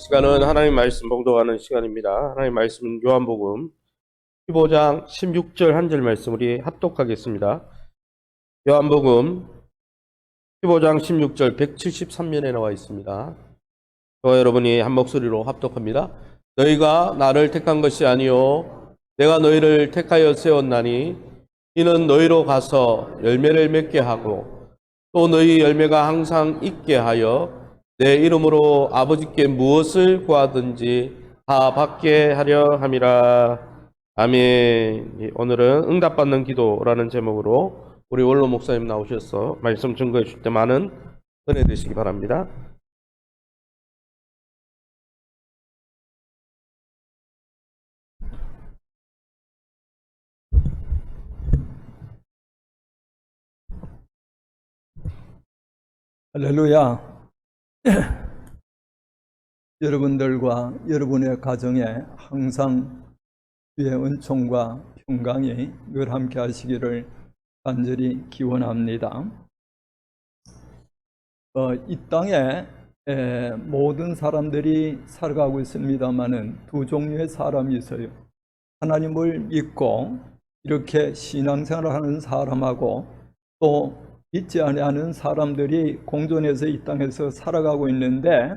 시간은 하나님 말씀 봉독하는 시간입니다. 하나님 말씀은 요한복음 15장 16절 한 절 말씀 우리 합독하겠습니다. 요한복음 15장 16절 173면에 나와 있습니다. 저와 여러분이 한 목소리로 합독합니다. 너희가 나를 택한 것이 아니요 내가 너희를 택하여 세웠나니 이는 너희로 가서 열매를 맺게 하고 또 너희 열매가 항상 있게 하여 내 이름으로 아버지께 무엇을 구하든지 다 받게 하려 함이라. 아멘. 오늘은 응답받는 기도라는 제목으로 우리 원로 목사님 나오셔서 말씀 증거해 줄 때 많은 은혜 되시기 바랍니다. 할렐루야. 여러분들과 여러분의 가정에 항상 주의 은총과 평강이 늘 함께 하시기를 간절히 기원합니다. 이 땅에 모든 사람들이 살아가고 있습니다마는 두 종류의 사람이 있어요. 하나님을 믿고 이렇게 신앙생활을 하는 사람하고 또 믿지 않는 사람들이 공존해서 이 땅에서 살아가고 있는데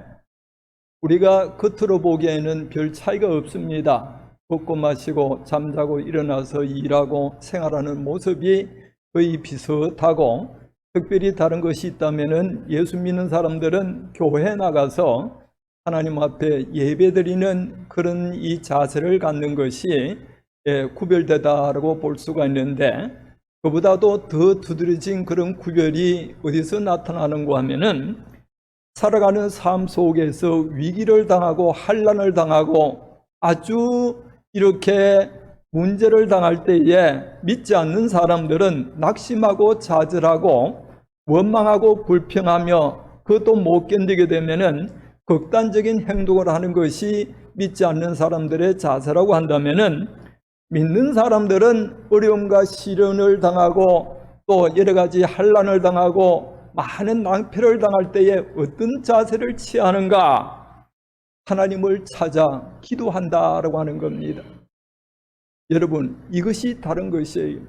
우리가 겉으로 보기에는 별 차이가 없습니다. 먹고 마시고 잠자고 일어나서 일하고 생활하는 모습이 거의 비슷하고 특별히 다른 것이 있다면 예수 믿는 사람들은 교회에 나가서 하나님 앞에 예배드리는 그런 이 자세를 갖는 것이 구별되다라고 볼 수가 있는데 그보다도 더 두드러진 그런 구별이 어디서 나타나는가 하면은 살아가는 삶 속에서 위기를 당하고 환난을 당하고 아주 이렇게 문제를 당할 때에 믿지 않는 사람들은 낙심하고 좌절하고 원망하고 불평하며 그것도 못 견디게 되면은 극단적인 행동을 하는 것이 믿지 않는 사람들의 자세라고 한다면은 믿는 사람들은 어려움과 시련을 당하고 또 여러 가지 환난을 당하고 많은 낭패를 당할 때에 어떤 자세를 취하는가? 하나님을 찾아 기도한다라고 하는 겁니다. 여러분, 이것이 다른 것이에요.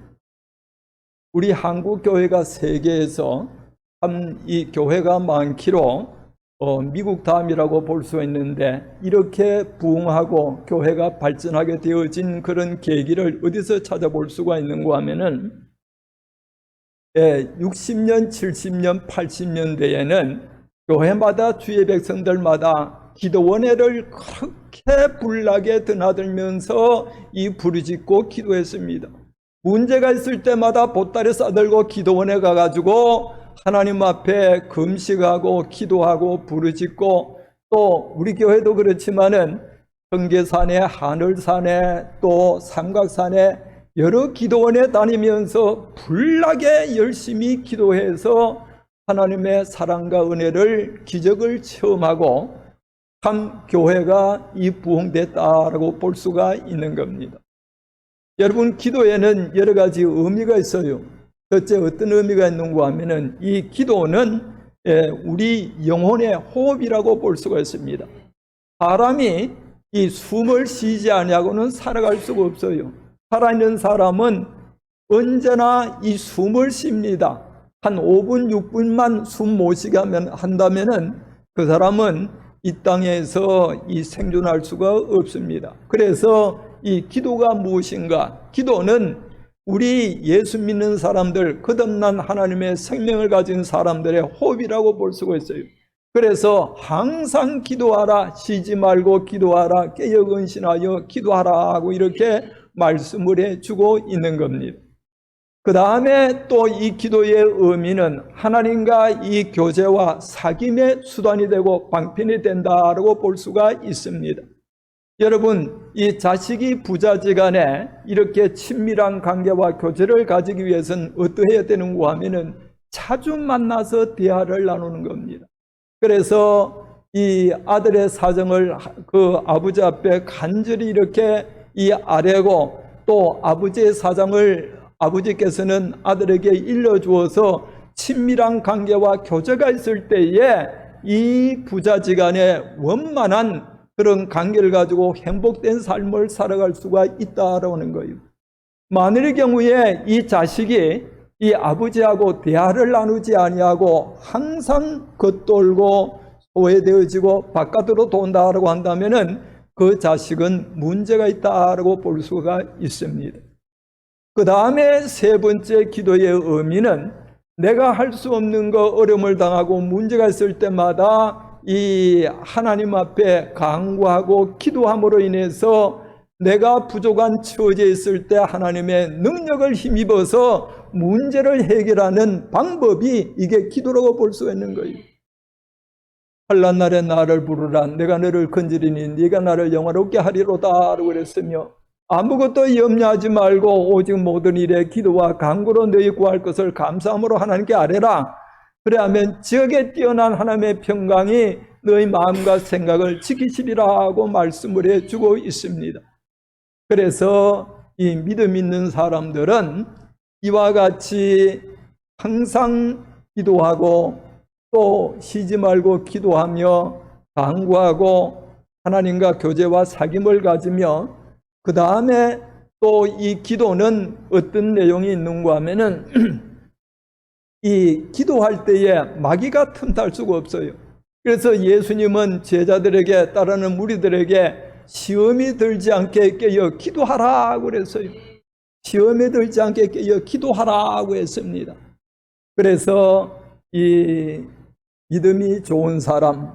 우리 한국 교회가 세계에서 이 교회가 많기로 미국 다음이라고 볼 수 있는데 이렇게 부흥하고 교회가 발전하게 되어진 그런 계기를 어디서 찾아볼 수가 있는가 하면은 60년, 70년, 80년대에는 교회마다 주의 백성들마다 기도원회를 그렇게 불나게 드나들면서 이 부르짖고 기도했습니다. 문제가 있을 때마다 보따리 싸들고 기도원에 가가지고 하나님 앞에 금식하고 기도하고 부르짖고 또 우리 교회도 그렇지만은 청계산에 하늘산에 또 삼각산에 여러 기도원에 다니면서 불나게 열심히 기도해서 하나님의 사랑과 은혜를 기적을 체험하고 참 교회가 이 부흥됐다라고 볼 수가 있는 겁니다. 여러분, 기도에는 여러 가지 의미가 있어요. 첫째 어떤 의미가 있는가 하면은 이 기도는 우리 영혼의 호흡이라고 볼 수가 있습니다. 사람이 이 숨을 쉬지 아니하고는 살아갈 수가 없어요. 살아있는 사람은 언제나 이 숨을 쉽니다. 한 5분, 6분만 숨 못 쉬게 한다면은 그 사람은 이 땅에서 이 생존할 수가 없습니다. 그래서 이 기도가 무엇인가? 기도는 우리 예수 믿는 사람들, 거듭난 하나님의 생명을 가진 사람들의 호흡이라고 볼 수가 있어요. 그래서 항상 기도하라, 쉬지 말고 기도하라, 깨어 근신하여 기도하라 하고 이렇게 말씀을 해주고 있는 겁니다. 그 다음에 또 이 기도의 의미는 하나님과 이 교제와 사귐의 수단이 되고 방편이 된다라고 볼 수가 있습니다. 여러분, 이 자식이 부자지간에 이렇게 친밀한 관계와 교제를 가지기 위해서는 어떠해야 되는가 하면은 자주 만나서 대화를 나누는 겁니다. 그래서 이 아들의 사정을 그 아버지 앞에 간절히 이렇게 이 아뢰고 또 아버지의 사정을 아버지께서는 아들에게 일러주어서 친밀한 관계와 교제가 있을 때에 이 부자지간에 원만한 그런 관계를 가지고 행복된 삶을 살아갈 수가 있다라는 거예요. 만일의 경우에 이 자식이 이 아버지하고 대화를 나누지 아니하고 항상 겉돌고 소외되어지고 바깥으로 돈다라고 한다면은 그 자식은 문제가 있다라고 볼 수가 있습니다. 그 다음에 세 번째 기도의 의미는 내가 할 수 없는 거 어려움을 당하고 문제가 있을 때마다 이 하나님 앞에 간구하고 기도함으로 인해서 내가 부족한 처지에 있을 때 하나님의 능력을 힘입어서 문제를 해결하는 방법이 이게 기도라고 볼 수가 있는 거예요. 환난 날에 나를 부르라 내가 너를 건지리니 네가 나를 영화롭게 하리로다 라고 그랬으며 아무것도 염려하지 말고 오직 모든 일에 기도와 간구로 너희 구할 것을 감사함으로 하나님께 아뢰라. 그래야면 지역에 뛰어난 하나님의 평강이 너희 마음과 생각을 지키시리라고 말씀을 해주고 있습니다. 그래서 이 믿음 있는 사람들은 이와 같이 항상 기도하고 또 쉬지 말고 기도하며 간구하고 하나님과 교제와 사귐을 가지며 그 다음에 또 이 기도는 어떤 내용이 있는가 하면은 이 기도할 때에 마귀가 틈탈 수가 없어요. 그래서 예수님은 제자들에게 따르는 무리들에게 시험이 들지 않게 깨어 기도하라고 그랬어요. 시험에 들지 않게 깨어 기도하라고 했습니다. 그래서 이 믿음이 좋은 사람,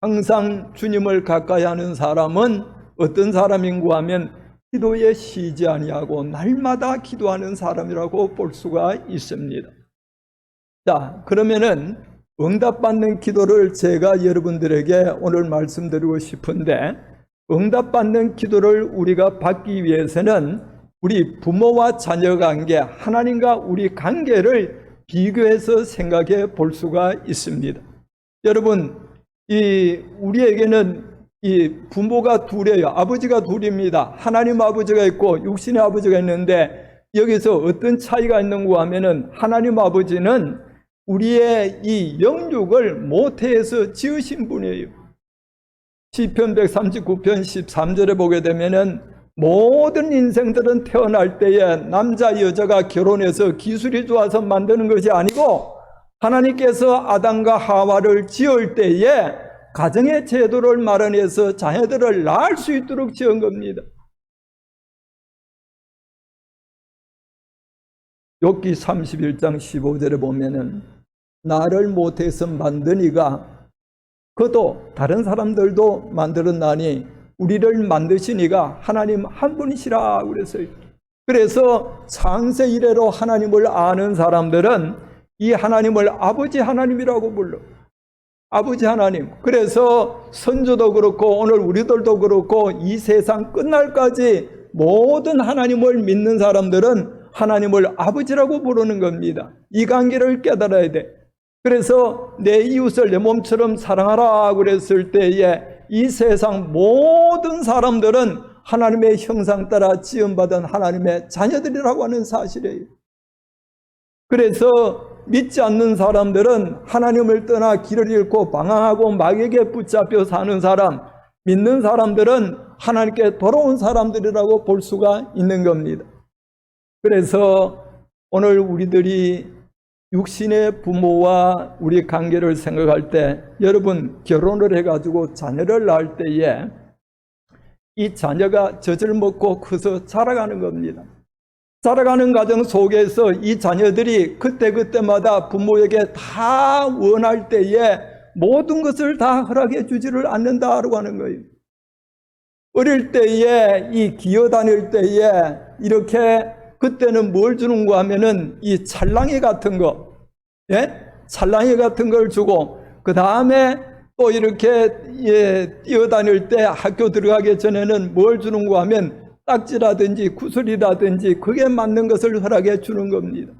항상 주님을 가까이 하는 사람은 어떤 사람인가 하면 기도에 쉬지 아니하고 날마다 기도하는 사람이라고 볼 수가 있습니다. 자, 그러면은 응답받는 기도를 제가 여러분들에게 오늘 말씀드리고 싶은데 응답받는 기도를 우리가 받기 위해서는 우리 부모와 자녀 관계, 하나님과 우리 관계를 비교해서 생각해 볼 수가 있습니다. 여러분, 우리에게는 이 부모가 둘이에요. 아버지가 둘입니다. 하나님 아버지가 있고 육신의 아버지가 있는데 여기서 어떤 차이가 있는가 하면은 하나님 아버지는 우리의 이 영육을 모태에서 지으신 분이에요. 시편 139편 13절에 보게 되면은 모든 인생들은 태어날 때에 남자 여자가 결혼해서 기술이 좋아서 만드는 것이 아니고 하나님께서 아담과 하와를 지을 때에 가정의 제도를 마련해서 자녀들을 낳을 수 있도록 지은 겁니다. 욥기 31장 15절에 보면은 나를 모태에서 만든 이가 그도 다른 사람들도 만들었나니 우리를 만드신 이가 하나님 한 분이시라 그랬어요. 그래서 창세 이래로 하나님을 아는 사람들은 이 하나님을 아버지 하나님이라고 불러. 아버지 하나님. 그래서 선조도 그렇고 오늘 우리들도 그렇고 이 세상 끝날까지 모든 하나님을 믿는 사람들은 하나님을 아버지라고 부르는 겁니다. 이 관계를 깨달아야 돼. 그래서 내 이웃을 내 몸처럼 사랑하라 그랬을 때에 이 세상 모든 사람들은 하나님의 형상 따라 지음받은 하나님의 자녀들이라고 하는 사실이에요. 그래서 믿지 않는 사람들은 하나님을 떠나 길을 잃고 방황하고 마귀에게 붙잡혀 사는 사람, 믿는 사람들은 하나님께 돌아온 사람들이라고 볼 수가 있는 겁니다. 그래서 오늘 우리들이 육신의 부모와 우리 관계를 생각할 때 여러분 결혼을 해가지고 자녀를 낳을 때에 이 자녀가 젖을 먹고 커서 자라가는 겁니다. 자라가는 과정 속에서 이 자녀들이 그때그때마다 부모에게 다 원할 때에 모든 것을 다 허락해 주지를 않는다라고 하는 거예요. 어릴 때에 이 기어다닐 때에 이렇게 그때는 뭘 주는가 하면은 이 찰랑이 같은 거, 예? 찰랑이 같은 걸 주고 그 다음에 또 이렇게 뛰어다닐 때 학교 들어가기 전에는 뭘 주는가 하면 딱지라든지 구슬이라든지 그게 맞는 것을 허락해 주는 겁니다.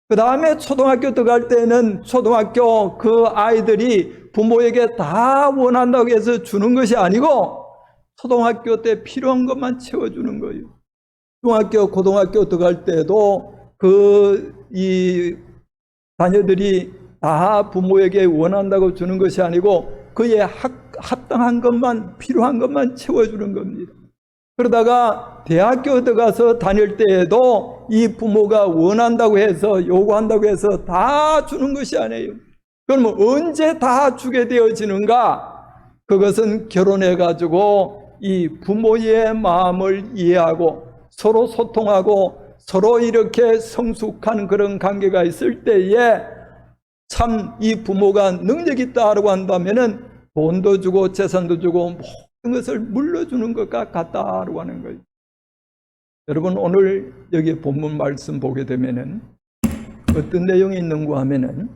그 다음에 초등학교 들어갈 때는 초등학교 그 아이들이 부모에게 다 원한다고 해서 주는 것이 아니고 초등학교 때 필요한 것만 채워주는 거예요. 중학교, 고등학교 들어갈 때도 이 자녀들이 다 부모에게 원한다고 주는 것이 아니고 그의 합당한 것만, 필요한 것만 채워주는 겁니다. 그러다가 대학교 들어가서 다닐 때에도 이 부모가 원한다고 해서, 요구한다고 해서 다 주는 것이 아니에요. 그러면 언제 다 주게 되어지는가? 그것은 결혼해가지고 이 부모의 마음을 이해하고 서로 소통하고 서로 이렇게 성숙한 그런 관계가 있을 때에 참 이 부모가 능력이 있다고 한다면은 돈도 주고 재산도 주고 모든 것을 물려주는 것과 같다고 하는 거예요. 여러분, 오늘 여기 본문 말씀 보게 되면은 어떤 내용이 있는가 하면은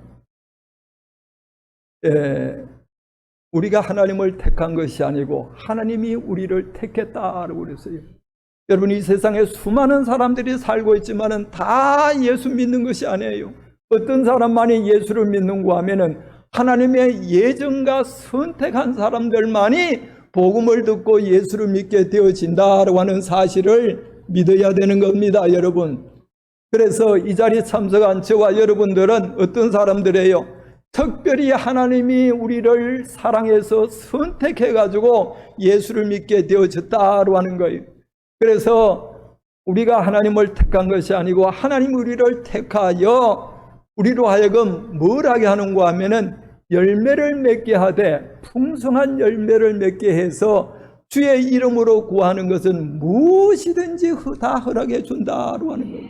우리가 하나님을 택한 것이 아니고 하나님이 우리를 택했다고 그랬어요. 여러분, 이 세상에 수많은 사람들이 살고 있지만은 다 예수 믿는 것이 아니에요. 어떤 사람만이 예수를 믿는가 하면은 하나님의 예정과 선택한 사람들만이 복음을 듣고 예수를 믿게 되어진다라고 하는 사실을 믿어야 되는 겁니다, 여러분. 그래서 이 자리에 참석한 저와 여러분들은 어떤 사람들이에요? 특별히 하나님이 우리를 사랑해서 선택해가지고 예수를 믿게 되어졌다고 하는 거예요. 그래서 우리가 하나님을 택한 것이 아니고 하나님 우리를 택하여 우리로 하여금 뭘 하게 하는가 하면은 열매를 맺게 하되 풍성한 열매를 맺게 해서 주의 이름으로 구하는 것은 무엇이든지 다 허락해 준다고 하는 거예요.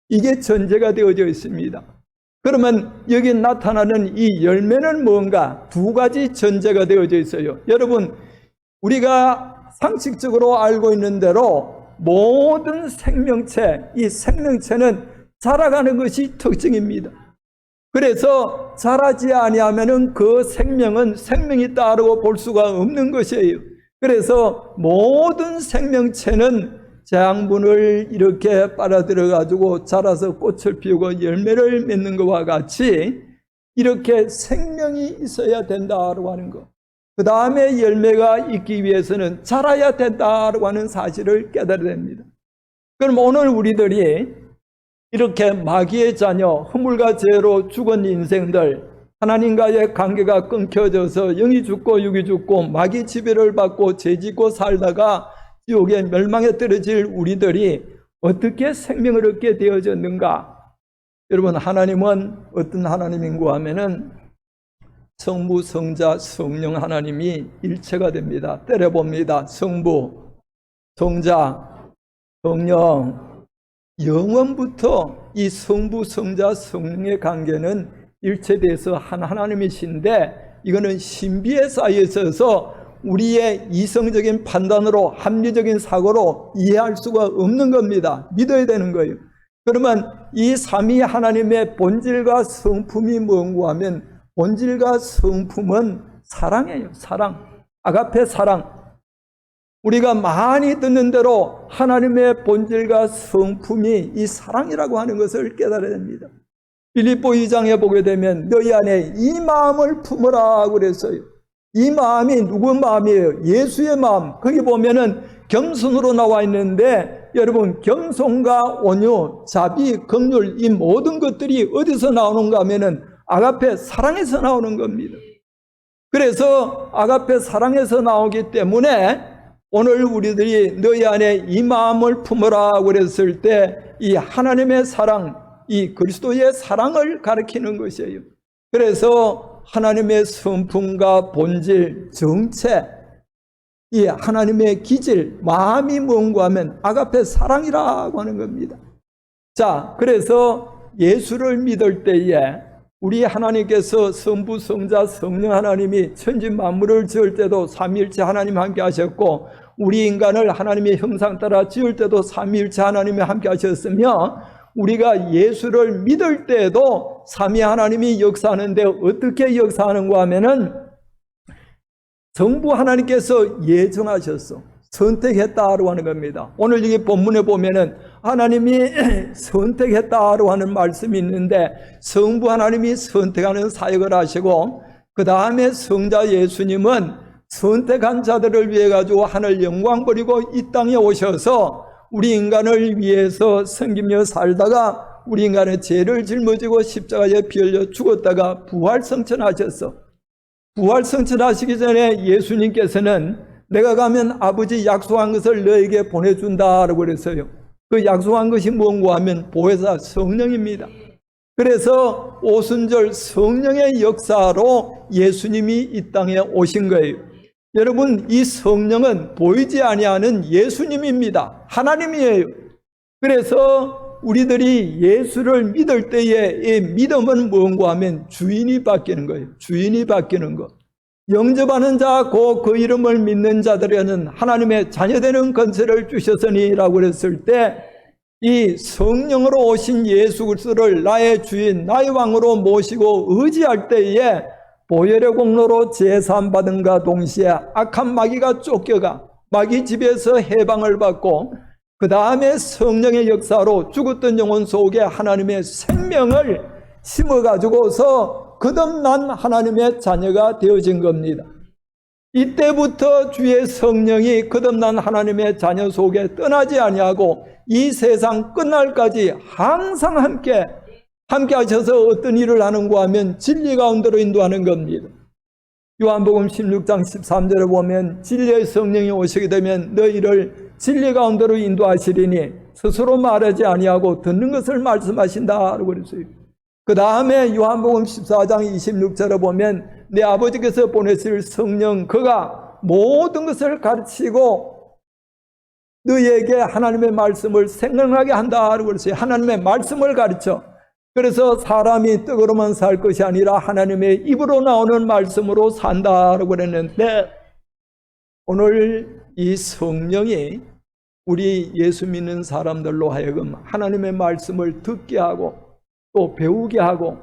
이게 전제가 되어져 있습니다. 그러면 여기 나타나는 이 열매는 뭔가? 두 가지 전제가 되어져 있어요. 여러분, 우리가 상식적으로 알고 있는 대로 모든 생명체, 이 생명체는 자라가는 것이 특징입니다. 그래서 자라지 아니하면은 그 생명은 생명이 있다고 볼 수가 없는 것이에요. 그래서 모든 생명체는 재앙분을 이렇게 빨아들여 가지고 자라서 꽃을 피우고 열매를 맺는 것과 같이 이렇게 생명이 있어야 된다고 하는 것. 그 다음에 열매가 있기 위해서는 자라야 된다고 하는 사실을 깨달아야 됩니다. 그럼 오늘 우리들이 이렇게 마귀의 자녀, 허물과 죄로 죽은 인생들, 하나님과의 관계가 끊겨져서 영이 죽고 육이 죽고 마귀 지배를 받고 죄짓고 살다가 지옥에 멸망에 떨어질 우리들이 어떻게 생명을 얻게 되어졌는가? 여러분, 하나님은 어떤 하나님인가 하면은 성부, 성자, 성령 하나님이 일체가 됩니다. 때려봅니다. 성부, 성자, 성령. 영원부터 이 성부, 성자, 성령의 관계는 일체돼서 한 하나님이신데 이거는 신비에 쌓여 있어서 우리의 이성적인 판단으로 합리적인 사고로 이해할 수가 없는 겁니다. 믿어야 되는 거예요. 그러면 이 삼위 하나님의 본질과 성품이 뭔가 하면 본질과 성품은 사랑이에요. 사랑. 아가페 사랑. 우리가 많이 듣는 대로 하나님의 본질과 성품이 이 사랑이라고 하는 것을 깨달아야 됩니다. 빌립보 2장에 보게 되면 너희 안에 이 마음을 품으라 그랬어요. 이 마음이 누구 마음이에요? 예수의 마음. 거기 보면은 겸손으로 나와 있는데 여러분, 겸손과 온유, 자비, 긍휼 이 모든 것들이 어디서 나오는가 하면은 아가페 사랑에서 나오는 겁니다. 그래서 아가페 사랑에서 나오기 때문에 오늘 우리들이 너희 안에 이 마음을 품으라 그랬을 때 이 하나님의 사랑, 이 그리스도의 사랑을 가리키는 것이에요. 그래서 하나님의 성품과 본질, 정체, 이 하나님의 기질, 마음이 뭔가 하면 아가페 사랑이라고 하는 겁니다. 자, 그래서 예수를 믿을 때에 우리 하나님께서 성부, 성자, 성령 하나님이 천지 만물을 지을 때도 삼위일체 하나님 함께 하셨고 우리 인간을 하나님의 형상 따라 지을 때도 삼위일체 하나님이 함께 하셨으며 우리가 예수를 믿을 때에도 삼위 하나님이 역사하는데 어떻게 역사하는가 하면은 정부 하나님께서 예정하셨어. 선택했다고 하는 겁니다. 오늘 여기 본문에 보면은 하나님이 선택했다고 하는 말씀이 있는데 성부 하나님이 선택하는 사역을 하시고 그 다음에 성자 예수님은 선택한 자들을 위해 가지고 하늘 영광 버리고 이 땅에 오셔서 우리 인간을 위해서 섬기며 살다가 우리 인간의 죄를 짊어지고 십자가에 피 흘려 죽었다가 부활 성천하셨어. 부활 성천하시기 전에 예수님께서는 내가 가면 아버지 약속한 것을 너에게 보내준다라고 그랬어요. 그 약속한 것이 뭔가 하면 보혜사 성령입니다. 그래서 오순절 성령의 역사로 예수님이 이 땅에 오신 거예요. 여러분, 이 성령은 보이지 아니하는 예수님입니다. 하나님이에요. 그래서 우리들이 예수를 믿을 때에 이 믿음은 뭔가 하면 주인이 바뀌는 거예요. 주인이 바뀌는 것. 영접하는 자, 그 이름을 믿는 자들에는 하나님의 자녀되는 권세를 주셨으니라고 그랬을 때 이 성령으로 오신 예수 그리스도를 나의 주인, 나의 왕으로 모시고 의지할 때에 보혈의 공로로 제사함받은가 동시에 악한 마귀가 쫓겨가 마귀 집에서 해방을 받고 그 다음에 성령의 역사로 죽었던 영혼 속에 하나님의 생명을 심어가지고서 거듭난 하나님의 자녀가 되어진 겁니다. 이때부터 주의 성령이 거듭난 하나님의 자녀 속에 떠나지 아니하고 이 세상 끝날까지 항상 함께 하셔서 어떤 일을 하는가 하면 진리 가운데로 인도하는 겁니다. 요한복음 16장 13절에 보면 진리의 성령이 오시게 되면 너희를 진리 가운데로 인도하시리니 스스로 말하지 아니하고 듣는 것을 말씀하신다라고 그랬어요. 그 다음에 요한복음 14장 26절에 보면 내 아버지께서 보내실 성령 그가 모든 것을 가르치고 너희에게 하나님의 말씀을 생각나게 한다라고 그랬어요. 하나님의 말씀을 가르쳐. 그래서 사람이 떡으로만 살 것이 아니라 하나님의 입으로 나오는 말씀으로 산다라고 그랬는데 오늘 이 성령이 우리 예수 믿는 사람들로 하여금 하나님의 말씀을 듣게 하고 또 배우게 하고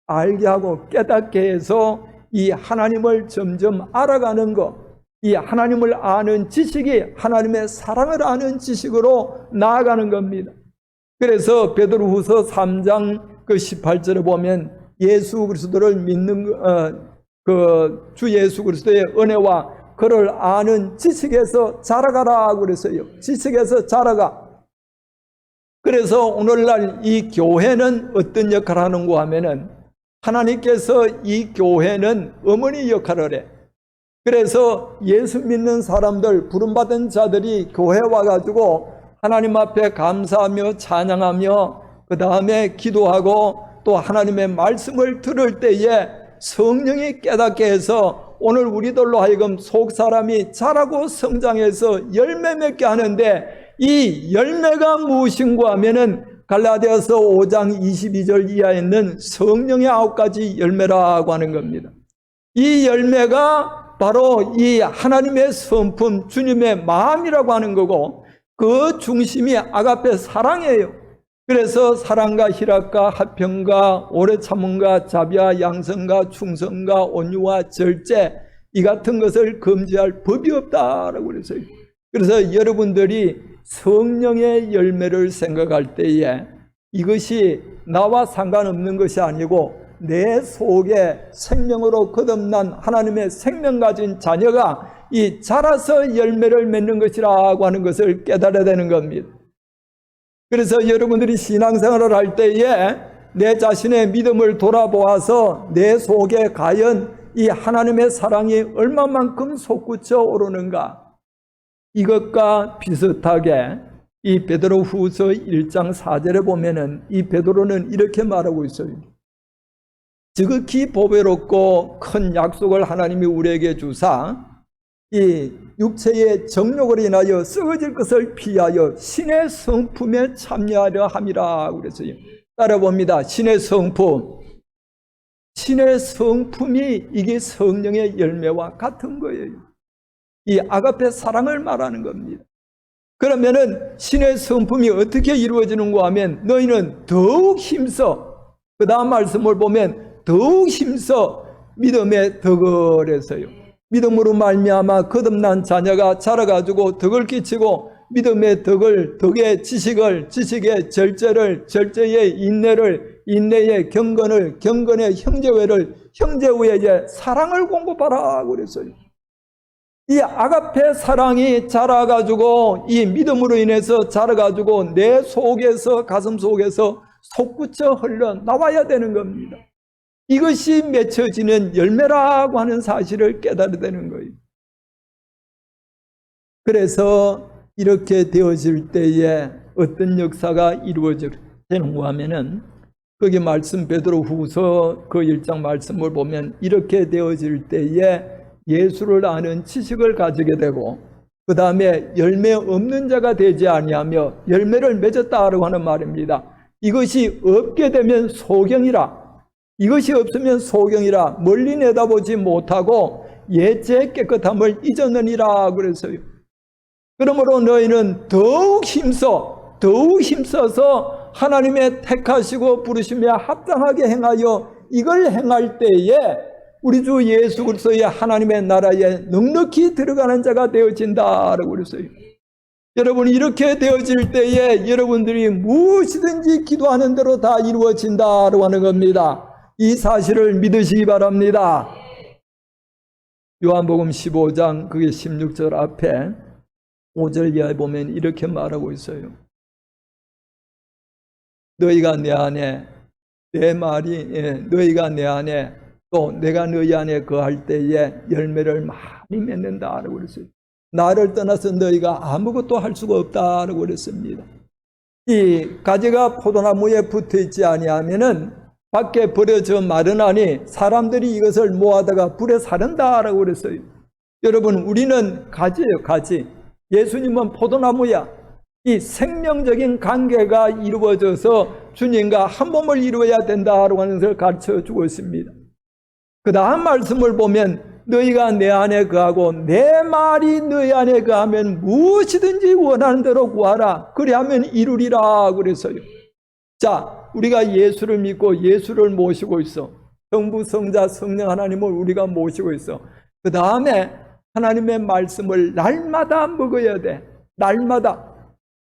알게 하고 깨닫게 해서 이 하나님을 점점 알아가는 것, 이 하나님을 아는 지식이 하나님의 사랑을 아는 지식으로 나아가는 겁니다. 그래서 베드로후서 3장 그 18절에 보면 예수 그리스도를 믿는 그 주 예수 그리스도의 은혜와 그를 아는 지식에서 자라가라 그랬어요. 지식에서 자라가. 그래서 오늘날 이 교회는 어떤 역할을 하는가 하면은 하나님께서 이 교회는 어머니 역할을 해. 그래서 예수 믿는 사람들, 부름받은 자들이 교회 와가지고 하나님 앞에 감사하며 찬양하며 그 다음에 기도하고 또 하나님의 말씀을 들을 때에 성령이 깨닫게 해서 오늘 우리들로 하여금 속사람이 자라고 성장해서 열매 맺게 하는데 이 열매가 무엇인가 하면은 갈라디아서 5장 22절 이하에 있는 성령의 9가지 열매라고 하는 겁니다. 이 열매가 바로 이 하나님의 성품, 주님의 마음이라고 하는 거고 그 중심이 아가페 사랑이에요. 그래서 사랑과 희락과 화평과 오래 참음과 자비와 양성과 충성과 온유와 절제 이 같은 것을 금지할 법이 없다라고 그랬어요. 그래서 여러분들이 성령의 열매를 생각할 때에 이것이 나와 상관없는 것이 아니고 내 속에 생명으로 거듭난 하나님의 생명 가진 자녀가 이 자라서 열매를 맺는 것이라고 하는 것을 깨달아야 되는 겁니다. 그래서 여러분들이 신앙생활을 할 때에 내 자신의 믿음을 돌아보아서 내 속에 과연 이 하나님의 사랑이 얼마만큼 솟구쳐 오르는가, 이것과 비슷하게 이 베드로후서 1장 4절에 보면은 이 베드로는 이렇게 말하고 있어요. 지극히 보배롭고 큰 약속을 하나님이 우리에게 주사 이 육체의 정욕을 인하여 썩어질 것을 피하여 신의 성품에 참여하려 함이라 그랬어요. 따라봅니다. 신의 성품. 신의 성품이 이게 성령의 열매와 같은 거예요. 이 아가페 사랑을 말하는 겁니다. 그러면은 신의 성품이 어떻게 이루어지는가 하면 너희는 더욱 힘써, 그 다음 말씀을 보면 더욱 힘써 믿음의 덕을 해서요. 믿음으로 말미암아 거듭난 자녀가 자라가지고 덕을 끼치고 믿음의 덕을, 덕의 지식을, 지식의 절제를, 절제의 인내를, 인내의 경건을, 경건의 형제회를, 형제회의 사랑을 공급하라 그랬어요. 이 아가페 사랑이 자라가지고 이 믿음으로 인해서 자라가지고 내 속에서, 가슴 속에서 솟구쳐 흘러 나와야 되는 겁니다. 이것이 맺혀지는 열매라고 하는 사실을 깨달아야 되는 거예요. 그래서 이렇게 되어질 때에 어떤 역사가 이루어지는가 하면은 거기 말씀 베드로후서 그 1장 말씀을 보면 이렇게 되어질 때에 예수를 아는 지식을 가지게 되고 그 다음에 열매 없는 자가 되지 아니하며 열매를 맺었다라고 하는 말입니다. 이것이 없게 되면 소경이라, 이것이 없으면 소경이라, 멀리 내다보지 못하고 옛제 깨끗함을 잊었느니라 그랬어요. 그러므로 너희는 더욱 힘써서 하나님의 택하시고 부르심에 합당하게 행하여 이걸 행할 때에 우리 주 예수 그리스도의 하나님의 나라에 넉넉히 들어가는 자가 되어진다라고 그랬어요. 여러분, 이렇게 되어질 때에 여러분들이 무엇이든지 기도하는 대로 다 이루어진다라고 하는 겁니다. 이 사실을 믿으시기 바랍니다. 요한복음 15장 그게 16절 앞에 5절 이하에 보면 이렇게 말하고 있어요. 너희가 내 안에, 내 말이 너희가 내 안에 또 내가 너희 안에 거할 때에 열매를 많이 맺는다라고 그랬어요. 나를 떠나서 너희가 아무것도 할 수가 없다라고 그랬습니다. 이 가지가 포도나무에 붙어 있지 아니하면은 밖에 버려져 마르나니 사람들이 이것을 모아다가 불에 사른다라고 그랬어요. 여러분, 우리는 가지예요, 가지. 예수님은 포도나무야. 이 생명적인 관계가 이루어져서 주님과 한 몸을 이루어야 된다라고 하는 것을 가르쳐 주고 있습니다. 그 다음 말씀을 보면 너희가 내 안에 거하고 내 말이 너희 안에 거하면 무엇이든지 원하는 대로 구하라. 그리하면 이루리라 그랬어요. 자, 우리가 예수를 믿고 예수를 모시고 있어. 성부, 성자, 성령 하나님을 우리가 모시고 있어. 그 다음에 하나님의 말씀을 날마다 먹어야 돼. 날마다.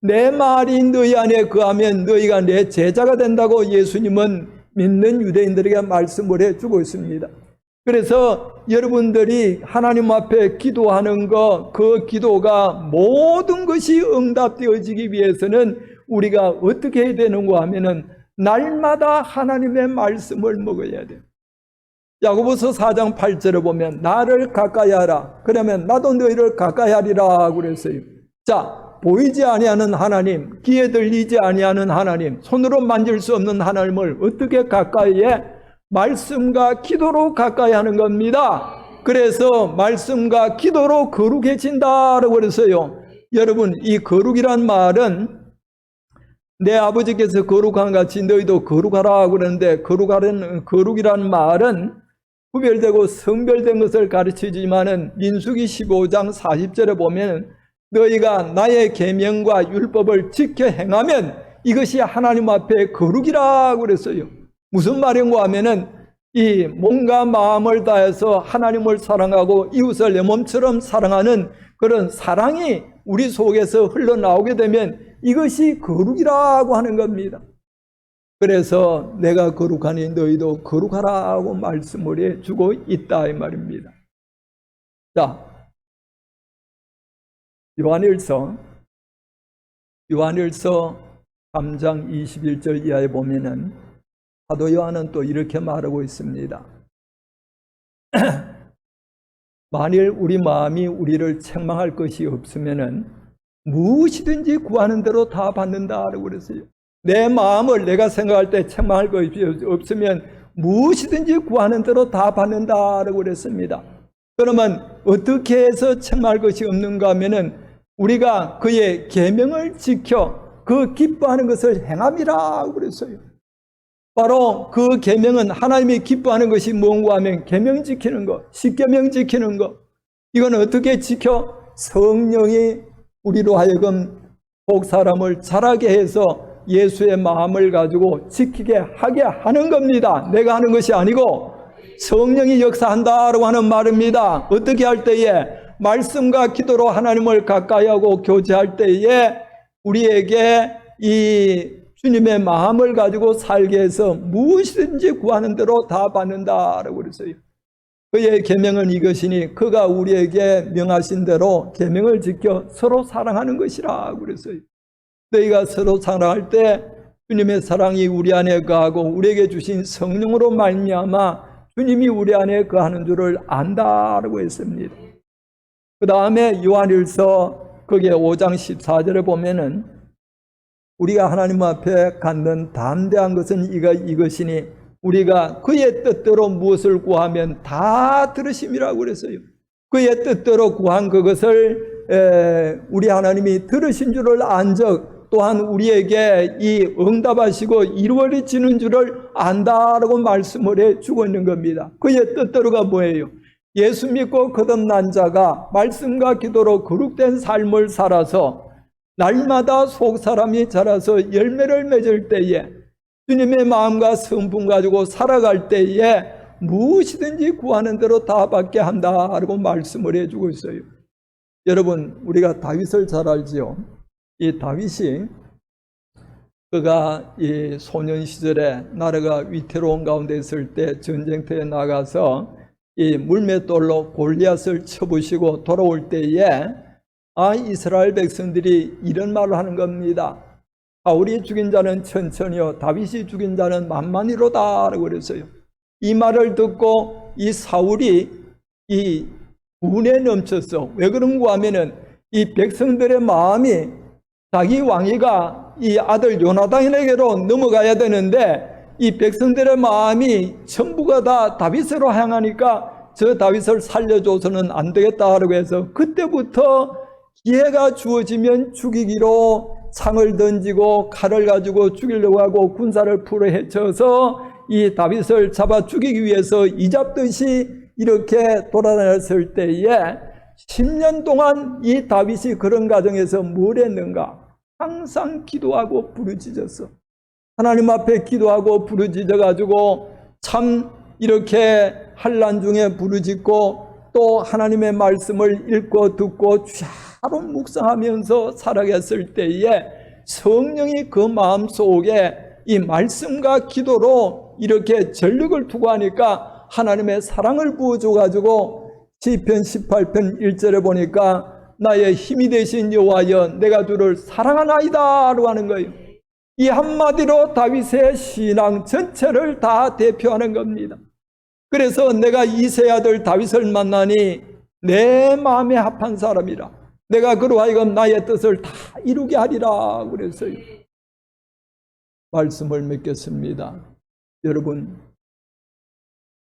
내 말이 너희 안에 거하면 너희가 내 제자가 된다고 예수님은 믿는 유대인들에게 말씀을 해주고 있습니다. 그래서 여러분들이 하나님 앞에 기도하는 것, 그 기도가 모든 것이 응답되어지기 위해서는 우리가 어떻게 해야 되는가 하면은 날마다 하나님의 말씀을 먹어야 돼요. 야고보서 4장 8절에 보면 나를 가까이 하라. 그러면 나도 너희를 가까이 하리라 그랬어요. 자, 보이지 아니하는 하나님, 귀에 들리지 아니하는 하나님, 손으로 만질 수 없는 하나님을 어떻게 가까이 해? 말씀과 기도로 가까이 하는 겁니다. 그래서 말씀과 기도로 거룩해진다라고 그랬어요. 여러분, 이 거룩이란 말은 내 아버지께서 거룩한 같이 너희도 거룩하라 그러는데 거룩이란 말은 구별되고 성별된 것을 가르치지만은 민수기 15장 40절에 보면 너희가 나의 계명과 율법을 지켜 행하면 이것이 하나님 앞에 거룩이라고 그랬어요. 무슨 말인가 하면은 이 몸과 마음을 다해서 하나님을 사랑하고 이웃을 내 몸처럼 사랑하는 그런 사랑이 우리 속에서 흘러나오게 되면 이것이 거룩이라고 하는 겁니다. 그래서 내가 거룩하니 너희도 거룩하라고 말씀을 해주고 있다 이 말입니다. 자, 요한일서 3장 21절 이하에 보면은 사도 요한은 또 이렇게 말하고 있습니다. 만일 우리 마음이 우리를 책망할 것이 없으면은 무엇이든지 구하는 대로 다 받는다라고 그랬어요. 내 마음을 내가 생각할 때 책망할 것이 없으면 무엇이든지 구하는 대로 다 받는다라고 그랬습니다. 그러면 어떻게 해서 책망할 것이 없는가 하면은 우리가 그의 계명을 지켜 그 기뻐하는 것을 행함이라고 그랬어요. 바로 그 계명은 하나님이 기뻐하는 것이 뭔가 하면 계명 지키는 것, 십계명 지키는 것. 이건 어떻게 지켜? 성령이 우리로 하여금 복 사람을 자라게 해서 예수의 마음을 가지고 지키게 하게 하는 겁니다. 내가 하는 것이 아니고 성령이 역사한다라고 하는 말입니다. 어떻게 할 때에? 말씀과 기도로 하나님을 가까이 하고 교제할 때에 우리에게 이 주님의 마음을 가지고 살게 해서 무엇이든지 구하는 대로 다 받는다라고 그랬어요. 그의 계명은 이것이니 그가 우리에게 명하신 대로 계명을 지켜 서로 사랑하는 것이라고 그랬어요. 너희가 서로 사랑할 때 주님의 사랑이 우리 안에 거하고 우리에게 주신 성령으로 말미암아 주님이 우리 안에 거하는 줄을 안다라고 했습니다. 그 다음에 요한일서 거기에 5장 14절에 보면은 우리가 하나님 앞에 갖는 담대한 것은 이것이니 우리가 그의 뜻대로 무엇을 구하면 다 들으심이라고 그랬어요. 그의 뜻대로 구한 그것을 우리 하나님이 들으신 줄을 안적 또한 우리에게 이 응답하시고 이루어지는 줄을 안다라고 말씀을 해주고 있는 겁니다. 그의 뜻대로가 뭐예요? 예수 믿고 거듭난 자가 말씀과 기도로 거룩된 삶을 살아서 날마다 속 사람이 자라서 열매를 맺을 때에 주님의 마음과 성품 가지고 살아갈 때에 무엇이든지 구하는 대로 다 받게 한다라고 말씀을 해주고 있어요. 여러분, 우리가 다윗을 잘 알지요. 이 다윗이 그가 이 소년 시절에 나라가 위태로운 가운데 있을 때 전쟁터에 나가서 이 물맷돌로 골리앗을 쳐부시고 돌아올 때에 이스라엘 백성들이 이런 말을 하는 겁니다. 사울이 죽인 자는 천천히요 다윗이 죽인 자는 만만히로다 라고 그랬어요. 이 말을 듣고 이 사울이 이 분에 넘쳤어. 왜 그런가 하면은 이 백성들의 마음이 자기 왕위가 이 아들 요나단에게로 넘어가야 되는데 이 백성들의 마음이 전부가 다 다윗으로 향하니까 저 다윗을 살려줘서는 안 되겠다라고 해서 그때부터 기회가 주어지면 죽이기로 창을 던지고 칼을 가지고 죽이려고 하고 군사를 풀어헤쳐서 이 다윗을 잡아 죽이기 위해서 이잡듯이 이렇게 돌아다녔을 때에 10년 동안 이 다윗이 그런 과정에서 뭘 했는가? 항상 기도하고 부르짖었어. 하나님 앞에 기도하고 부르짖어 가지고 참 이렇게 환난 중에 부르짖고 또 하나님의 말씀을 읽고 듣고 주야로 묵상하면서 살아갔을 때에 성령이 그 마음속에 이 말씀과 기도로 이렇게 전력을 투구하니까 하나님의 사랑을 부어줘 가지고 시편 18편 1절에 보니까 나의 힘이 되신 여호와여 내가 주를 사랑하나이다 라고 하는 거예요. 이 한마디로 다윗의 신앙 전체를 다 대표하는 겁니다. 그래서 내가 이세 아들 다윗을 만나니 내 마음에 합한 사람이라 내가 그로 하여금 나의 뜻을 다 이루게 하리라 그랬어요. 말씀을 맺겠습니다. 여러분,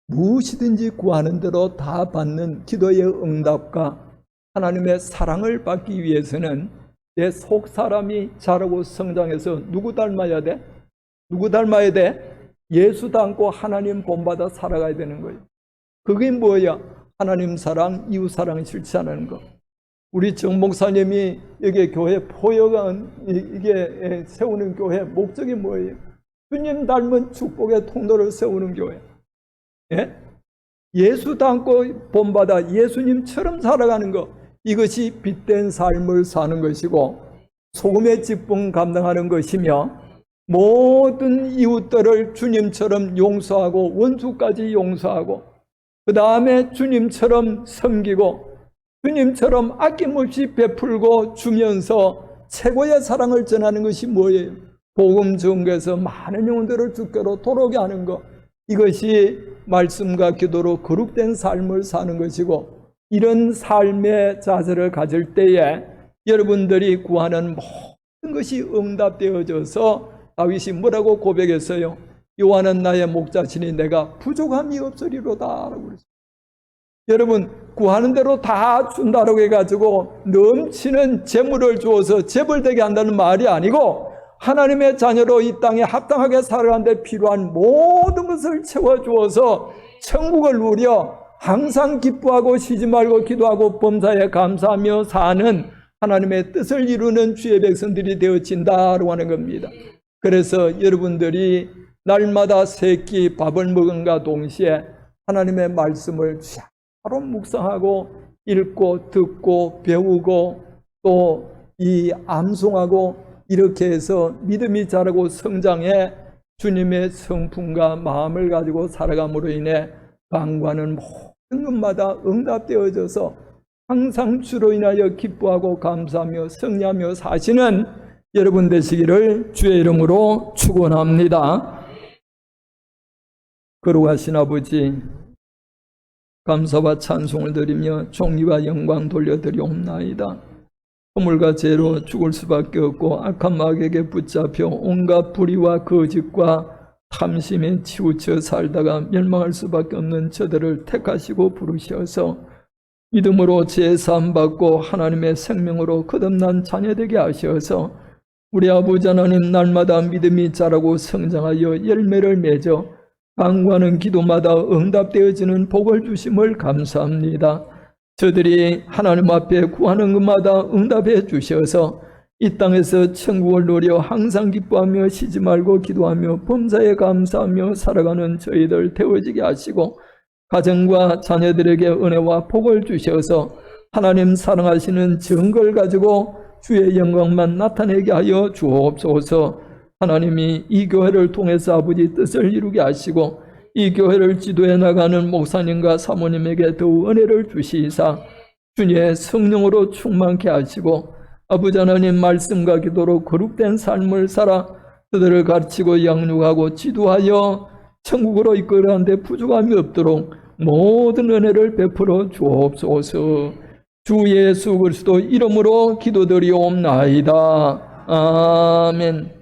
무엇이든지 구하는 대로 다 받는 기도의 응답과 하나님의 사랑을 받기 위해서는 내 속 사람이 자라고 성장해서 누구 닮아야 돼? 누구 닮아야 돼? 예수 닮고 하나님 본받아 살아가야 되는 거예요. 그게 뭐야? 하나님 사랑, 이웃 사랑을 실천하는 거. 우리 정 목사님이 여기 교회 포역은 이게 세우는 교회 목적이 뭐예요? 주님 닮은 축복의 통로를 세우는 교회. 예? 예수 닮고 본받아 예수님처럼 살아가는 것. 이것이 빛된 삶을 사는 것이고 소금의 직분 감당하는 것이며 모든 이웃들을 주님처럼 용서하고 원수까지 용서하고 그 다음에 주님처럼 섬기고 주님처럼 아낌없이 베풀고 주면서 최고의 사랑을 전하는 것이 뭐예요? 복음 전개해서 많은 영혼들을 주께로 돌아오게 하는 것. 이것이 말씀과 기도로 거룩된 삶을 사는 것이고 이런 삶의 자세를 가질 때에 여러분들이 구하는 모든 것이 응답되어져서 다윗이 뭐라고 고백했어요? 여호와는 나의 목자시니 내가 부족함이 없으리로다 라고 그랬어요. 여러분, 구하는 대로 다 준다라고 해가지고 넘치는 재물을 주어서 재벌되게 한다는 말이 아니고 하나님의 자녀로 이 땅에 합당하게 살아가는 데 필요한 모든 것을 채워주어서 천국을 누려 항상 기뻐하고 쉬지 말고 기도하고 범사에 감사하며 사는 하나님의 뜻을 이루는 주의 백성들이 되어진다라고 하는 겁니다. 그래서 여러분들이 날마다 세 끼 밥을 먹은과 동시에 하나님의 말씀을 바로 묵상하고 읽고 듣고 배우고 또 이 암송하고 이렇게 해서 믿음이 자라고 성장해 주님의 성품과 마음을 가지고 살아감으로 인해 방과는 모든 것마다 응답되어져서 항상 주로 인하여 기뻐하고 감사하며 승리하며 사시는 여러분 되시기를 주의 이름으로 축원합니다. 거룩하신 아버지, 감사와 찬송을 드리며 종리와 영광 돌려드리옵나이다. 허물과 죄로 죽을 수밖에 없고 악한 마귀에게 붙잡혀 온갖 불의와 거짓과 탐심에 치우쳐 살다가 멸망할 수밖에 없는 저들을 택하시고 부르셔서 믿음으로 제사함 받고 하나님의 생명으로 거듭난 자녀되게 하셔서 우리 아버지 하나님, 날마다 믿음이 자라고 성장하여 열매를 맺어 간구하는 기도마다 응답되어지는 복을 주심을 감사합니다. 저들이 하나님 앞에 구하는 것마다 응답해 주셔서 이 땅에서 천국을 누려 항상 기뻐하며 쉬지 말고 기도하며 범사에 감사하며 살아가는 저희들 되어지게 하시고, 가정과 자녀들에게 은혜와 복을 주셔서 하나님 사랑하시는 증거를 가지고 주의 영광만 나타내게 하여 주옵소서. 하나님이 이 교회를 통해서 아버지 뜻을 이루게 하시고 이 교회를 지도해 나가는 목사님과 사모님에게 더욱 은혜를 주시사 주님의 성령으로 충만케 하시고 아버지 하나님 말씀과 기도로 거룩된 삶을 살아 그들을 가르치고 양육하고 지도하여 천국으로 이끌어가는 데 부족함이 없도록 모든 은혜를 베풀어 주옵소서. 주 예수 그리스도 이름으로 기도드리옵나이다. 아멘.